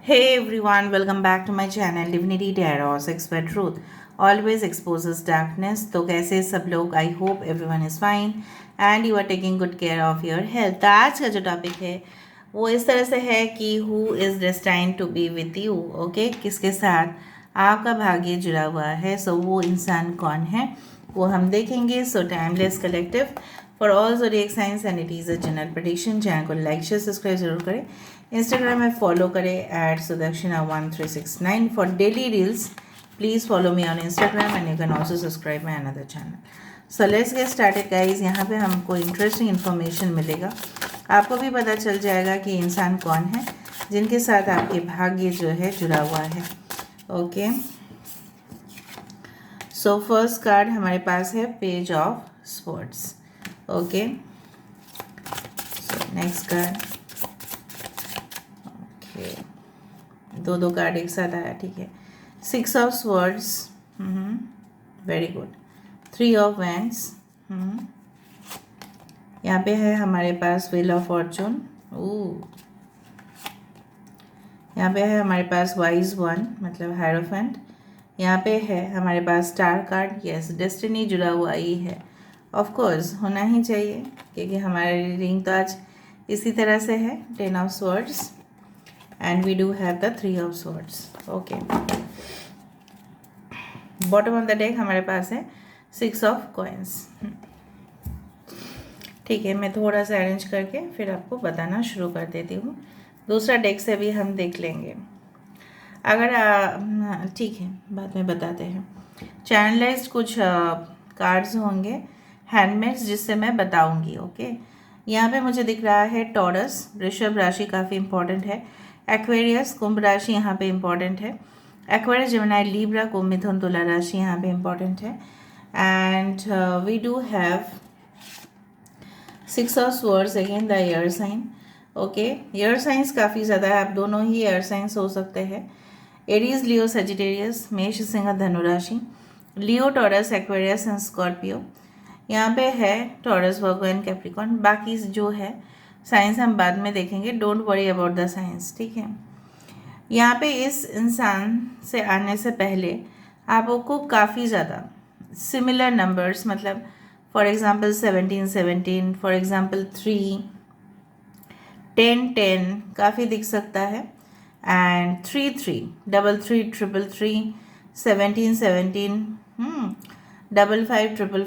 Hey everyone, welcome back to my channel Divinity Tarot Expert Truth always exposes darkness. तो कैसे सब लोग? I hope everyone is fine and you are taking good care of your health. तो आज का जो topic है वो इस तरह से है कि who is destined to be with you. Okay, किसके साथ आपका भाग्य जुड़ा हुआ है। सो वो इंसान कौन है वो हम देखेंगे। So timeless collective for all zodiac signs and it is a general prediction. Channel को लाइक शेयर सब्सक्राइब जरूर करें। इंस्टाग्राम में फॉलो करें @sudakshinah1369 for daily reels. Please follow me on Instagram and you can also subscribe my another channel. So let's get started guys. यहाँ पे हमको interesting information मिलेगा, आपको भी पता चल जाएगा कि इंसान कौन है जिनके साथ आपके भाग्य जो है जुड़ा हुआ है। ओके, सो फर्स्ट कार्ड हमारे पास है page of swords. Okay, so next card. दो कार्ड एक साथ आया, ठीक है। 6 of swords, very good. 3 of wands, यहाँ पे है हमारे पास व्हील ऑफ फॉर्चून। यहाँ पे है हमारे पास वाइज वन मतलब हायरोफेंट। यहाँ पे है हमारे पास स्टार कार्ड। यस, डेस्टिनी जुड़ा हुआ ही है, ऑफ कोर्स होना ही चाहिए क्योंकि हमारी रीडिंग तो आज इसी तरह से है। 10 of swords and we do have the 3 of swords. Okay, bottom of the deck हमारे पास है 6 of coins। ठीक है, मैं थोड़ा सा अरेंज करके फिर आपको बताना शुरू कर देती हूँ। दूसरा डेक से भी हम देख लेंगे अगर ठीक है, बाद में बताते हैं। चैनलाइज्ड कुछ कार्ड्स होंगे हैंडमेड्स जिससे मैं बताऊंगी। ओके, यहाँ पे मुझे दिख रहा है टॉरस, वृषभ राशि काफ़ी इंपॉर्टेंट है। एक्वेरियस, कुंभ राशि यहाँ पे इम्पॉर्टेंट है। एक्वेरियस, जेमिनी, लीब्रा, कुंभ, मिथुन, तुला राशि यहाँ पे इम्पॉर्टेंट है। And we do have 6 of swords again the air sign. Okay, air signs काफ़ी ज़्यादा है, आप दोनों ही एयर साइंस हो सकते हैं। एरीज, लियो, सजिटेरियस, मेष, सिंह, धनु राशि। लियो, टॉरस, एक्वेरियस एंड स्कॉर्पियो। यहाँ पे है टॉरस, वर्गो एंड कैप्रिकॉन। बाकी जो है साइंस हम बाद में देखेंगे, don't worry about the science, ठीक है। यहाँ पे इस इंसान से आने से पहले आपको काफ़ी ज़्यादा सिमिलर नंबर्स मतलब फॉर एग्ज़ाम्पल 17 फॉर एग्ज़ाम्पल 3 10 काफ़ी दिख सकता है। एंड 3 3 3 17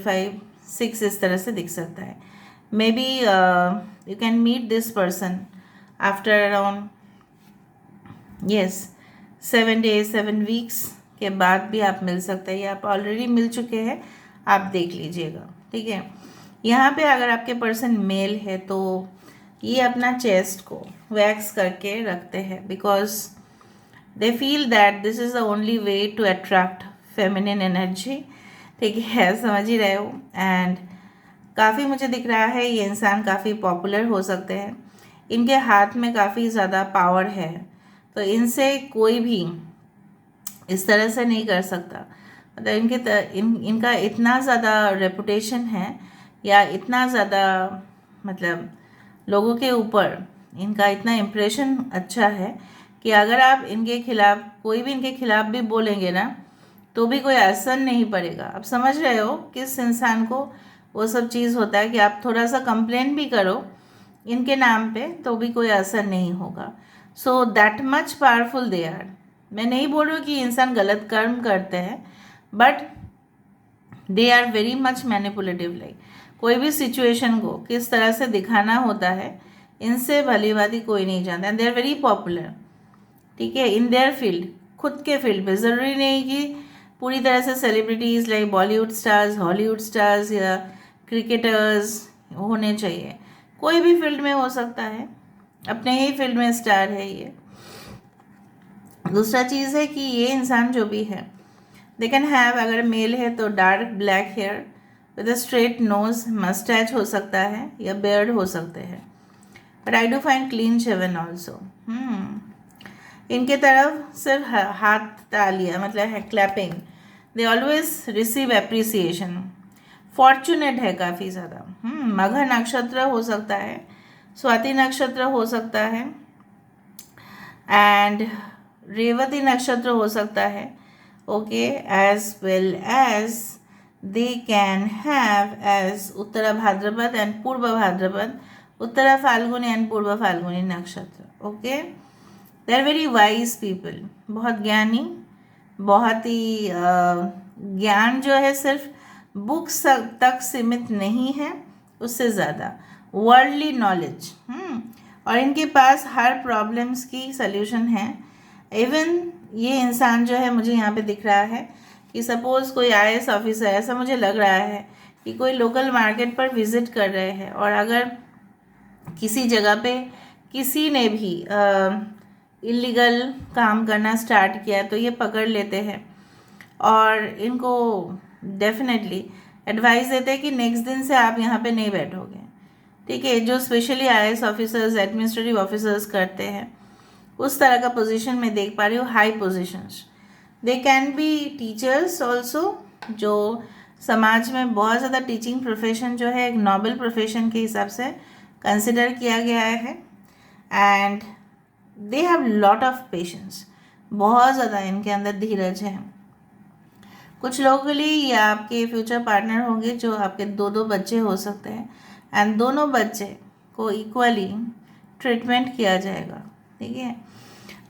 5 6 इस तरह से दिख सकता है। May be you can meet this person after around 7 days 7 weeks के बाद भी आप मिल सकते हैं, या आप ऑलरेडी मिल चुके हैं, आप देख लीजिएगा, ठीक है। यहाँ पे अगर आपके पर्सन मेल है तो ये अपना चेस्ट को वैक्स करके रखते हैं because they feel that this is the only way to attract feminine energy, ठीक है, समझ ही रहे हो। एंड काफ़ी मुझे दिख रहा है ये इंसान काफ़ी पॉपुलर हो सकते हैं, इनके हाथ में काफ़ी ज़्यादा पावर है, तो इनसे कोई भी इस तरह से नहीं कर सकता। मतलब इनका इतना ज़्यादा रेपुटेशन है या इतना ज़्यादा मतलब लोगों के ऊपर इनका इतना इम्प्रेशन अच्छा है कि अगर आप इनके खिलाफ कोई भी इनके खिलाफ भी बोलेंगे ना तो भी कोई असर नहीं पड़ेगा। आप समझ रहे हो किस इंसान को वो सब चीज़ होता है कि आप थोड़ा सा कंप्लेन भी करो इनके नाम पे तो भी कोई असर नहीं होगा। So that much powerful they are. मैं नहीं बोल रही हूँ कि इंसान गलत कर्म करते हैं, but they are very much manipulative. Like कोई भी सिचुएशन को किस तरह से दिखाना होता है इनसे भली भांति कोई नहीं जानता। दे आर वेरी पॉपुलर, ठीक है, इन देयर फील्ड, खुद के फील्ड पे। ज़रूरी नहीं कि पूरी तरह से celebrities like Bollywood stars, Hollywood stars या क्रिकेटर्स होने चाहिए, कोई भी फील्ड में हो सकता है, अपने ही फील्ड में स्टार है ये। दूसरा चीज़ है कि ये इंसान जो भी है दे कैन हैव, अगर मेल है तो dark black hair with a straight nose, moustache हो सकता है या बेयर्ड हो सकते हैं, but I do find clean shaven also. इनके तरफ सिर्फ हाथ तालियाँ मतलब है clapping, they always receive appreciation, fortunate है काफ़ी ज़्यादा। मघा नक्षत्र हो सकता है, स्वाति नक्षत्र हो सकता है, एंड रेवती नक्षत्र हो सकता है, okay, as well as they can have as Uttara Bhadrapada and Purva Bhadrapada, Uttara Phalguni and Purva Phalguni नक्षत्र, okay. They are very wise people, बहुत ज्ञानी, बहुत ही ज्ञान जो है सिर्फ बुक्स तक सीमित नहीं है, उससे ज़्यादा वर्ल्डली नॉलेज, और इनके पास हर प्रॉब्लम्स की सल्यूशन है। इवन ये इंसान जो है मुझे यहाँ पे दिख रहा है कि सपोज़ कोई IAS ऑफिसर, ऐसा मुझे लग रहा है कि कोई लोकल मार्केट पर विज़िट कर रहे हैं, और अगर किसी जगह पे किसी ने भी इलीगल काम करना स्टार्ट किया तो ये पकड़ लेते हैं और इनको डेफिनेटली एडवाइस देते हैं कि नेक्स्ट दिन से आप यहाँ पे नहीं बैठोगे, ठीक है। जो specially IAS officers, administrative officers करते हैं, उस तरह का पोजीशन में देख पा रही हूँ, high positions. They can B teachers also, जो समाज में बहुत ज़्यादा टीचिंग प्रोफेशन जो है एक नोबल प्रोफेशन के हिसाब से कंसिडर किया गया है। And they have lot of patience, बहुत ज़्यादा इनके अंदर धीरज है। कुछ लोगों के लिए ये आपके फ्यूचर पार्टनर होंगे जो आपके 2-2 बच्चे हो सकते हैं, एंड दोनों बच्चे को इक्वली ट्रीटमेंट किया जाएगा, ठीक है।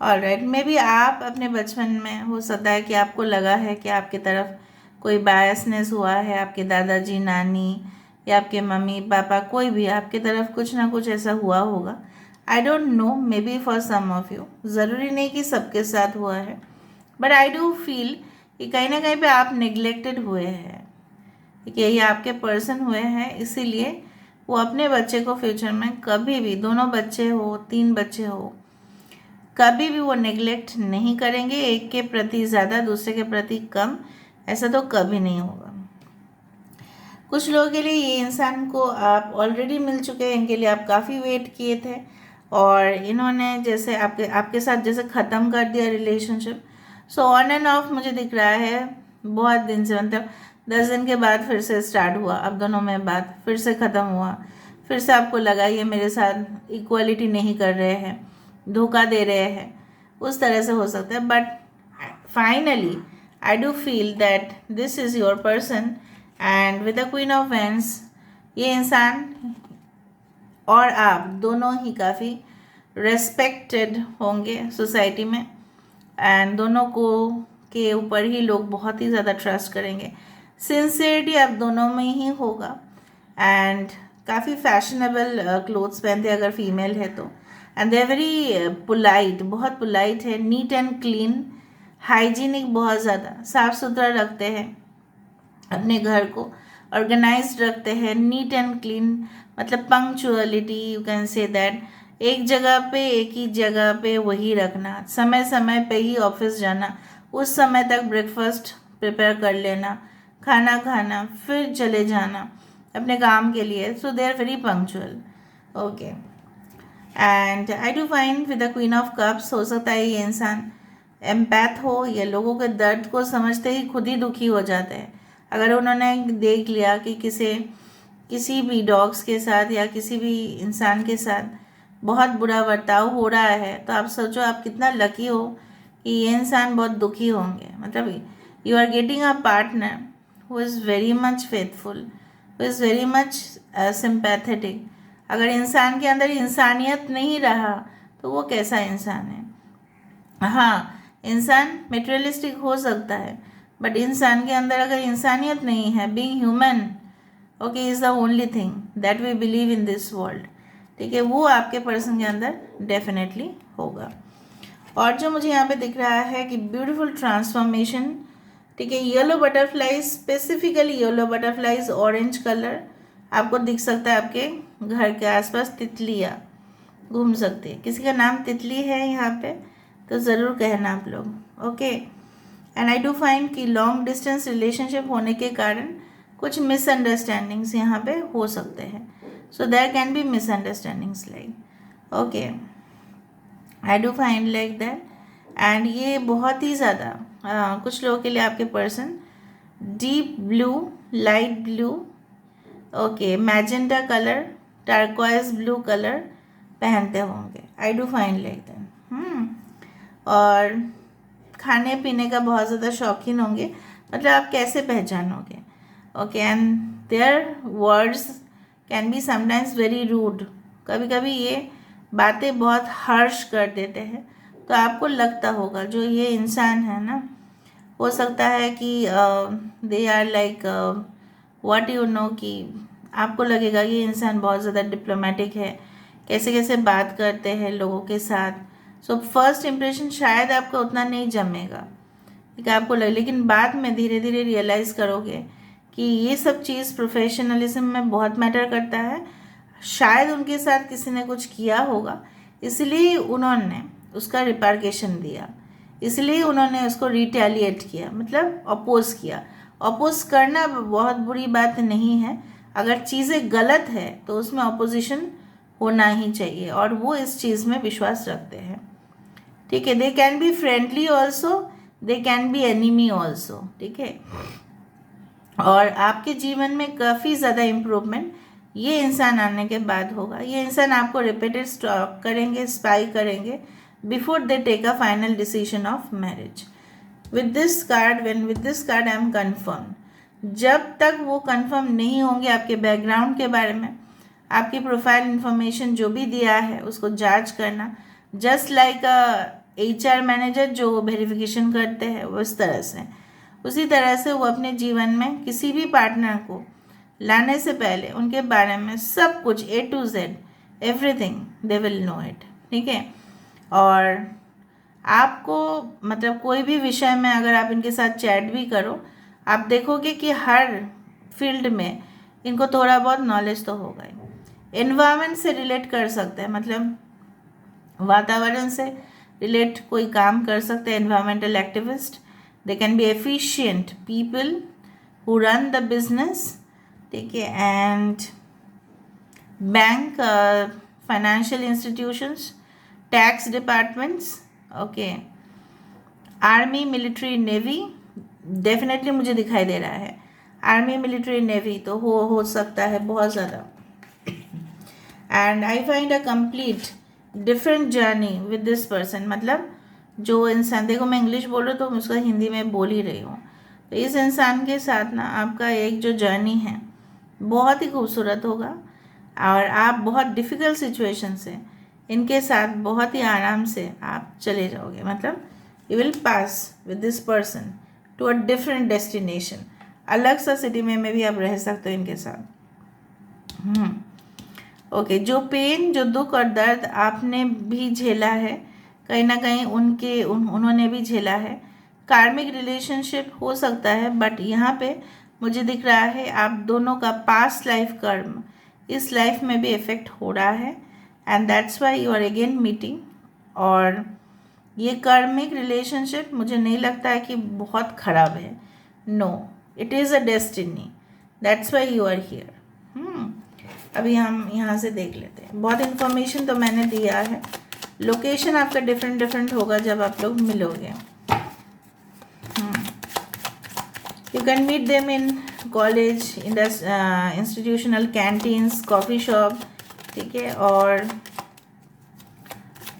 और मे भी आप अपने बचपन में हो सकता है कि आपको लगा है कि आपकी तरफ कोई बायसनेस हुआ है, आपके दादाजी, नानी या आपके मम्मी पापा, कोई भी आपकी तरफ कुछ ना कुछ ऐसा हुआ होगा। I don't know, maybe for some of you, ज़रूरी नहीं कि सबके साथ हुआ है, बट आई डू फील कि कहीं ना कहीं पे आप नेग्लेक्टेड हुए हैं, ठीक है। ये आपके पर्सन हुए हैं, इसीलिए वो अपने बच्चे को फ्यूचर में कभी भी, दोनों बच्चे हो, 3 बच्चे हो, कभी भी वो नेग्लेक्ट नहीं करेंगे। एक के प्रति ज़्यादा, दूसरे के प्रति कम, ऐसा तो कभी नहीं होगा। कुछ लोगों के लिए ये इंसान को आप ऑलरेडी मिल चुके हैं, इनके लिए आप काफ़ी वेट किए थे, और इन्होंने जैसे आपके साथ जैसे ख़त्म कर दिया relationship. So on end of मुझे दिख रहा है बहुत दिन से, मतलब 10 दिन के बाद फिर से स्टार्ट हुआ, अब दोनों में बात फिर से ख़त्म हुआ, फिर से आपको लगा ये मेरे साथ इक्वालिटी नहीं कर रहे हैं, धोखा दे रहे हैं, उस तरह से हो सकता है। But finally I do feel that this is your person, and with the queen of wands, ये इंसान और आप दोनों ही काफ़ी रेस्पेक्टेड होंगे सोसाइटी में, एंड दोनों को के ऊपर ही लोग बहुत ही ज़्यादा ट्रस्ट करेंगे। सिंसियरिटी आप दोनों में ही होगा, एंड काफ़ी फैशनेबल क्लोथ्स पहनते हैं अगर फीमेल है तो, and they are very polite, बहुत पोलाइट है, नीट एंड क्लीन, हाइजीनिक, बहुत ज़्यादा साफ़ सुथरा रखते हैं अपने घर को, ऑर्गेनाइज्ड रखते हैं, नीट एंड क्लीन, मतलब punctuality, you can say that. एक जगह पे, एक ही जगह पे वही रखना, समय समय पे ही ऑफिस जाना, उस समय तक ब्रेकफास्ट प्रिपेयर कर लेना, खाना खाना, फिर चले जाना अपने काम के लिए। So they are very punctual, okay. And I do find with the queen of cups, हो सकता है ये इंसान एम्पैथ हो, ये लोगों के दर्द को समझते ही खुद ही दुखी हो जाते हैं। अगर उन्होंने देख लिया कि किसी भी डॉग्स के साथ या किसी भी इंसान के साथ बहुत बुरा बर्ताव हो रहा है, तो आप सोचो आप कितना लकी हो कि ये इंसान बहुत दुखी होंगे। मतलब you are getting a partner who is very much faithful, who is very much sympathetic. अगर इंसान के अंदर इंसानियत नहीं रहा तो वो कैसा इंसान है? हाँ, इंसान मेटेरियलिस्टिक हो सकता है, बट इंसान के अंदर अगर इंसानियत नहीं है, being human, okay, is the only thing that we believe in this world, ठीक है, वो आपके पर्सन के अंदर डेफिनेटली होगा। और जो मुझे यहाँ पे दिख रहा है कि ब्यूटीफुल ट्रांसफॉर्मेशन, ठीक है, yellow butterflies, specifically yellow butterflies, orange colour आपको दिख सकता है। आपके घर के आसपास तितलियाँ घूम सकती है, किसी का नाम तितली है यहाँ पे तो ज़रूर कहना आप लोग, okay. And I do find कि लॉन्ग डिस्टेंस रिलेशनशिप होने के कारण कुछ मिसअंडरस्टैंडिंग्स यहाँ पे हो सकते हैं। So there can be misunderstandings like, okay, I do find like that. And ये बहुत ही ज़्यादा कुछ लोगों के लिए आपके person deep blue, light blue, okay, magenta colour, turquoise blue colour पहनते होंगे। I do find like that. और खाने पीने का बहुत ज़्यादा शौकीन होंगे, मतलब आप कैसे पहचानोगे? Okay, and their words can be sometimes very rude, कभी कभी ये बातें बहुत हर्ष कर देते हैं, तो आपको लगता होगा जो ये इंसान है ना, हो सकता है कि they are like what you know, कि आपको लगेगा ये इंसान बहुत ज़्यादा डिप्लोमेटिक है, कैसे कैसे बात करते हैं लोगों के साथ। सो फर्स्ट इम्प्रेशन शायद आपका उतना नहीं जमेगा, ठीक है, आपको लगे, लेकिन बाद में धीरे धीरे रियलाइज़ करोगे कि ये सब चीज़ प्रोफेशनलिज्म में बहुत मैटर करता है। शायद उनके साथ किसी ने कुछ किया होगा, इसलिए उन्होंने उसका रिपार्केशन दिया, इसलिए उन्होंने उसको रिटेलिएट किया, मतलब अपोज किया। अपोज करना बहुत बुरी बात नहीं है, अगर चीज़ें गलत है तो उसमें अपोजिशन होना ही चाहिए, और वो इस चीज़ में विश्वास रखते हैं, ठीक है। They can be friendly also, they can B enemy also, ठीक है। और आपके जीवन में काफ़ी ज़्यादा इम्प्रूवमेंट ये इंसान आने के बाद होगा। ये इंसान आपको रिपीटेड स्टॉक करेंगे, स्पाई करेंगे before they take a final decision of marriage. With this card, with this card I am confirm, जब तक वो कन्फर्म नहीं होंगे आपके बैकग्राउंड के बारे में, आपकी प्रोफाइल इंफॉर्मेशन जो भी दिया है उसको जांच करना, जस्ट लाइक HR मैनेजर जो वेरिफिकेशन करते हैं उस तरह से, उसी तरह से वो अपने जीवन में किसी भी पार्टनर को लाने से पहले उनके बारे में सब कुछ A to Z everything they will know it, ठीक है। और आपको मतलब कोई भी विषय में अगर आप इनके साथ चैट भी करो, आप देखोगे कि हर फील्ड में इनको थोड़ा बहुत नॉलेज तो होगा ही। एनवायरनमेंट से रिलेट कर सकते हैं, मतलब वातावरण से रिलेट कोई काम कर सकते हैं, environmental activist. They can be efficient people who run the business, ठीक है, and bank, financial institutions, tax departments, okay, army, military, navy, definitely मुझे दिखाई दे रहा है आर्मी, मिलिट्री, नेवी तो हो सकता है बहुत ज़्यादा। And I find a complete different journey with this person, मतलब जो इंसान, देखो मैं इंग्लिश बोल रही हूँ तो मैं उसका हिंदी में बोल ही रही हूँ, तो इस इंसान के साथ ना आपका एक जो जर्नी है बहुत ही खूबसूरत होगा, और आप बहुत डिफ़िकल्ट सिचुएशन से इनके साथ बहुत ही आराम से आप चले जाओगे, मतलब you will pass with this person to a different destination, अलग सा सिटी में भी आप रह सकते हो इनके साथ। ओके, जो पेन, जो दुख और दर्द आपने भी झेला है, कहीं ना कहीं उन्होंने भी झेला है। कार्मिक रिलेशनशिप हो सकता है, बट यहाँ पे मुझे दिख रहा है आप दोनों का पास्ट लाइफ कर्म इस लाइफ में भी इफेक्ट हो रहा है, and that's why you are again meeting. और ये कार्मिक रिलेशनशिप मुझे नहीं लगता है कि बहुत ख़राब है, no, it is a destiny, that's why you are here. अभी हम यहाँ से देख लेते हैं, बहुत इन्फॉर्मेशन तो मैंने दिया है, लोकेशन आपका डिफरेंट होगा जब आप लोग मिलोगे। You can meet them in college, institutional canteens, coffee shop, ठीक है, और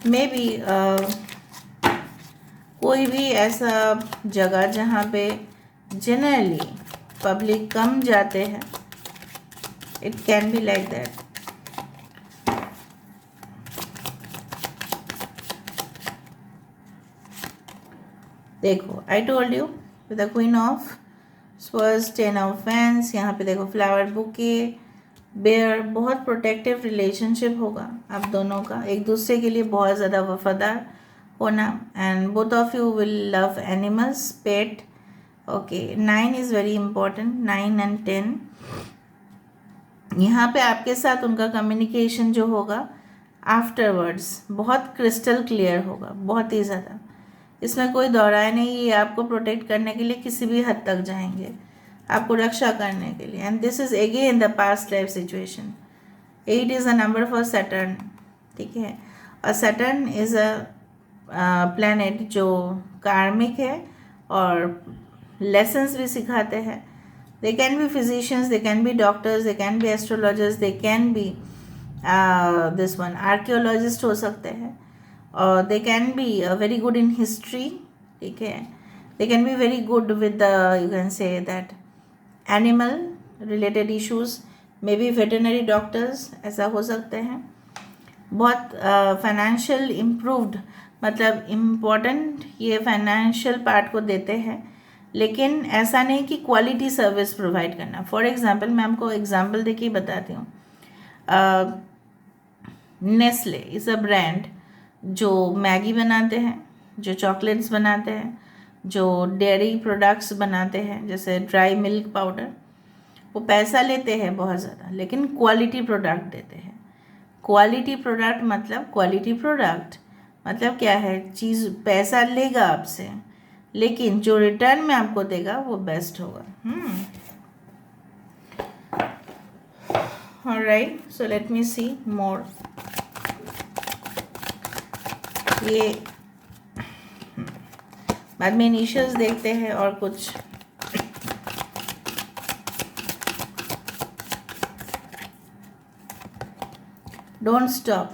मे बी कोई भी ऐसा जगह जहाँ पे जनरली पब्लिक कम जाते हैं, it can be like that. देखो I told you with the queen of swords, 10 of fans, यहाँ पे देखो फ्लावर बुके, बेयर, बहुत प्रोटेक्टिव रिलेशनशिप होगा आप दोनों का, एक दूसरे के लिए बहुत ज़्यादा वफादार होना, and both of you will love animals, pet, okay. 9 is very important, 9 and 10। यहाँ पे आपके साथ उनका कम्युनिकेशन जो होगा आफ्टरवर्ड्स बहुत क्रिस्टल क्लियर होगा, बहुत ही ज़्यादा, इसमें कोई दौराय नहीं। ये आपको प्रोटेक्ट करने के लिए किसी भी हद तक जाएंगे, आपको रक्षा करने के लिए, and this is again the past life situation. 8 is a number for Saturn, ठीक है, और सैटर्न इज़ अ प्लैनेट जो कार्मिक है और लेसन्स भी सिखाते हैं। They can be physicians, they can be doctors, they can be astrologers, they can be this one archaeologist हो सकते हैं, दे can be very good in history, ठीक है, they can be very good with you can say that animal related issues, may be veterinary doctors ऐसा हो सकते हैं। बहुत फाइनेंशियल इम्प्रूव्ड, मतलब इम्पोर्टेंट ये फाइनेंशियल पार्ट को देते हैं, लेकिन ऐसा नहीं कि क्वालिटी सर्विस प्रोवाइड करना। फॉर एग्जांपल मैं आपको एग्जांपल देके ही बताती हूँ। नेस्ले इज़ अ ब्रांड जो मैगी बनाते हैं, जो चॉकलेट्स बनाते हैं, जो डेयरी प्रोडक्ट्स बनाते हैं जैसे ड्राई मिल्क पाउडर, वो पैसा लेते हैं बहुत ज़्यादा, लेकिन क्वालिटी प्रोडक्ट देते हैं। क्वालिटी प्रोडक्ट मतलब क्वालिटी प्रोडक्ट मतलब क्या है, चीज़ पैसा लेगा आपसे, लेकिन जो रिटर्न में आपको देगा वो बेस्ट होगा। ऑलराइट, सो लेट मी सी मोर। ये बाद में इनिशियल्स देखते हैं और कुछ। डोंट स्टॉप,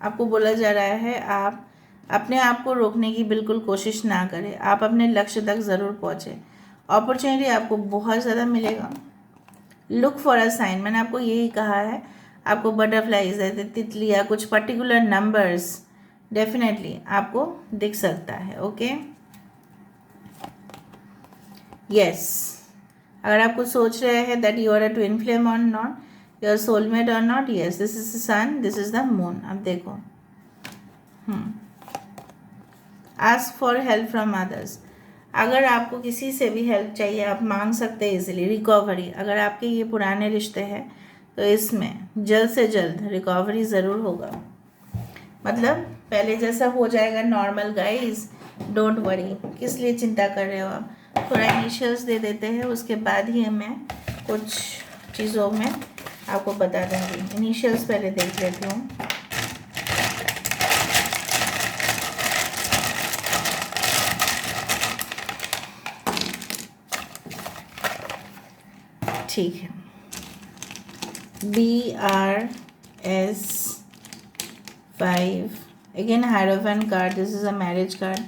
आपको बोला जा रहा है आप अपने आप को रोकने की बिल्कुल कोशिश ना करें, आप अपने लक्ष्य तक ज़रूर पहुँचे। अपॉर्चुनिटी आपको बहुत ज़्यादा मिलेगा। लुक फॉर अ साइन, मैंने आपको यही कहा है, आपको बटरफ्लाइज है, तितलियाँ, कुछ पर्टिकुलर नंबर्स डेफिनेटली आपको दिख सकता है। ओके, यस, अगर आप कुछ सोच रहे हैं that you are a twin flame और नॉट, योर सोलमेट और not, yes, this is the sun, this is the moon. अब देखो, ask for help from others, अगर आपको किसी से भी हेल्प चाहिए आप मांग सकते हैं इजीली। रिकवरी, अगर आपके ये पुराने रिश्ते हैं तो इसमें जल्द से जल्द रिकवरी ज़रूर होगा, मतलब पहले जैसा हो जाएगा नॉर्मल। गाइस डोंट वरी, किस लिए चिंता कर रहे हो आप। थोड़ा इनिशियल्स दे देते हैं, उसके बाद ही मैं कुछ चीज़ों में आपको बता दूँगी। इनिशियल्स पहले देख लेती हूँ। ठीक है, BRS5, again hierophant card, this is a marriage card.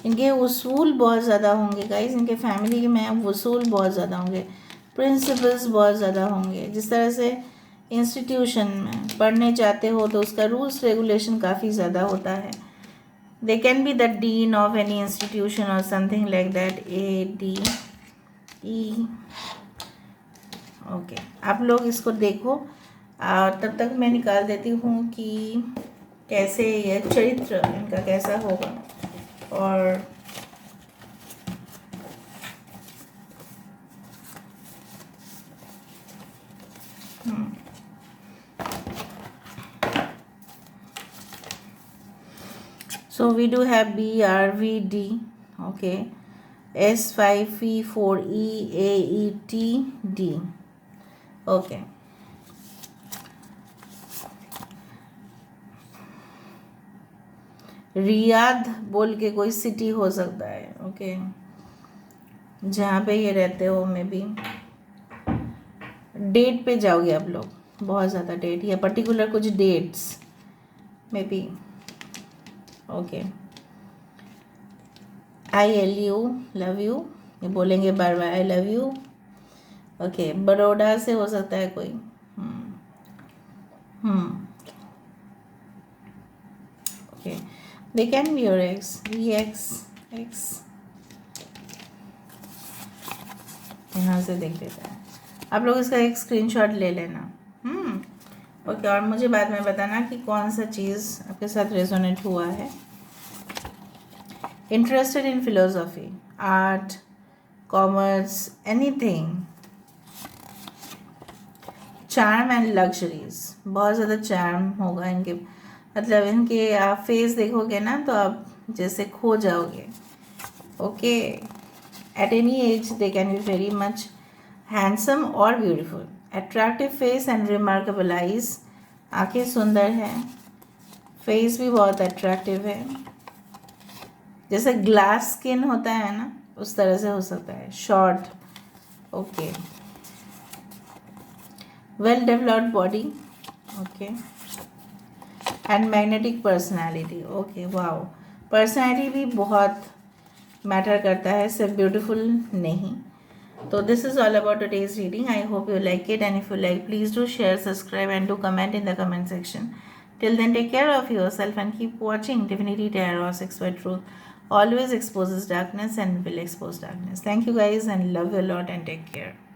इनके वसूल बहुत ज़्यादा होंगे गाइस, इनके फैमिली में वसूल बहुत ज़्यादा होंगे, प्रिंसिपल्स बहुत ज़्यादा होंगे। जिस तरह से इंस्टीट्यूशन में पढ़ने जाते हो तो उसका रूल्स रेगुलेशन काफ़ी ज़्यादा होता है। They can be the dean of any institution और something like that, ADE। Okay, आप लोग इसको देखो और तब तक मैं निकाल देती हूँ कि कैसे यह चरित्र इनका कैसा होगा। और so we do have BRVD, okay, S5V4EAETD, okay। Riyadh बोल के कोई सिटी हो सकता है, ओके, जहाँ पे ये रहते हो। मे बी डेट पे जाओगे आप लोग, बहुत ज़्यादा डेट या पर्टिकुलर कुछ dates may be, okay. ILU love you, ये बोलेंगे बार बार I love you, okay. Baroda से हो सकता है कोई, okay. They can be your ex, EX। यहाँ से देख लेते हैं, आप लोग इसका एक स्क्रीनशॉट ले लेना, ओके। और मुझे बाद में बताना कि कौन सा चीज़ आपके साथ रेजोनेट हुआ है। Interested in philosophy, art, commerce, anything. Charm and luxuries, बहुत ज़्यादा चार्म होगा इनके, मतलब इनके आप फेस देखोगे ना तो आप जैसे खो जाओगे, okay. At any age they can be very much handsome और beautiful, attractive face and remarkable eyes, आँखें सुंदर हैं, फेस भी बहुत अट्रैक्टिव है, जैसे ग्लास स्किन होता है ना उस तरह से हो सकता है, short, okay. Well developed body, okay. And magnetic personality. Okay, wow, personality भी बहुत मैटर करता है, सिर्फ ब्यूटीफुल नहीं। So this is all about today's reading. I hope you like it, and if you like, please do share, subscribe, and do comment in the comment section. Till then, take care of yourself and keep watching Divinity Tarot 6 by Truth. Always exposes darkness and will expose darkness. Thank you guys and love you a lot and take care.